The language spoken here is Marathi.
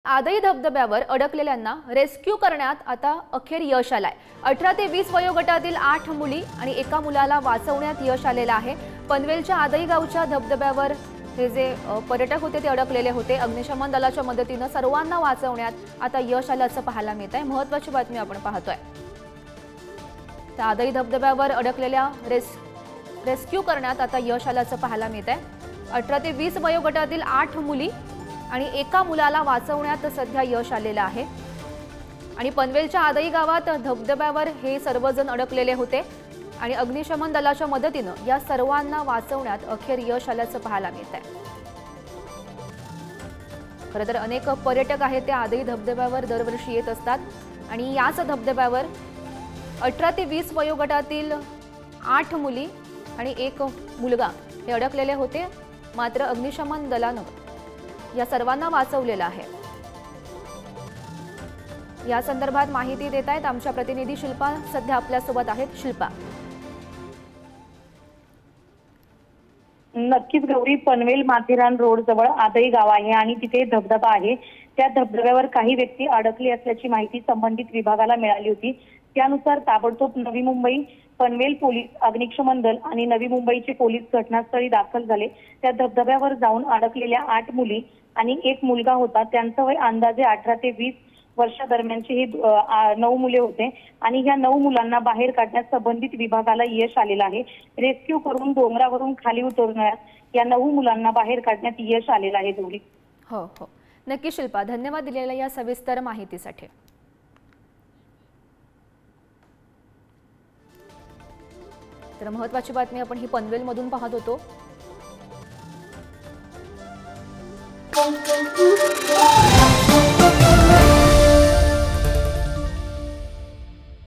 आदई धबधब्यावर अडकलेल्यांना रेस्क्यू करण्यात आता अखेर यश आलंय। 18 ते 20 वयोगटातील 8 मुली आणि एका मुलाला वाचवण्यात यश आलेलं आहे। पनवेलच्या आदई गावच्या धबधब्यावर हे जे पर्यटक होते ते अडकलेले होते। अग्निशमन दलाच्या मदतीने सर्वांना वाचवण्यात आता यश आल्याचं पाहायला मिळत आहे। महत्त्वाची बातमी आपण पाहतोय। त्या आदई धबधब्यावर अडकलेल्या रेस्क्यू करण्यात आता यश आल्याचं पाहायला मिळत आहे। 18 ते 20 वयोगटातील 8 मुली आणि एका मुलाला वाचवण्यात सध्या यश आलेलं आहे। आणि पनवेलच्या आदई गावात धबधब्यावर हे सर्वजण अडकलेले होते आणि अग्निशमन दलाच्या मदतीने या सर्वांना वाचवण्यात अखेर यश आल्याचं पाहायला मिळत आहे। खरं तर अनेक पर्यटक आहेत ते आदई धबधब्यावर दरवर्षी येत असतात आणि याच धबधब्यावर 18 ते 20 वयोगटातील 8 मुली आणि एक मुलगा हे अडकलेले होते। मात्र अग्निशमन दलाने या सर्वांना वाचवलेलं आहे। या संदर्भात माहिती देत आहेत आमच्या प्रतिनिधी शिल्पा सध्या आपल्या सोबत आहेत। शिल्पा, नक्कीच गौरी, पनवेल माथेरान रोड जवळ आदई गाव आहे आणि तिथे धबधबा आहे। त्या धबधब्यावर काही व्यक्ती अडकले असल्याची माहिती संबंधित विभागाला मिळाली होती। त्यानुसार ताबडतोब नवी मुंबई पनवेल पोलीस, अग्निशमन दल आणि नवी मुंबईचे पोलीस घटनास्थळी दाखल झाले। त्या धबधब्यावर जाऊन अडकलेल्या 8 मुली आणि एक मुलगा होता। त्यांचं वय अंदाजे 18 ते 20 वर्षादरम्यानचे हे 9 मुले होते आणि या 9 मुलांना बाहेर काढण्यास संबंधित विभागाला यश आलेलं आहे। रेस्क्यू करून डोंगरावरून खाली उतरवण्यात या 9 मुलांना बाहेर काढण्यात यश आलेलं आहे। गौरी, हो हो, नक्की शिल्पा, धन्यवाद दिलेल्या या सविस्तर माहितीसाठी। तर महत्त्वाची बातमी आपण ही पनवेलमधून पाहत होतो।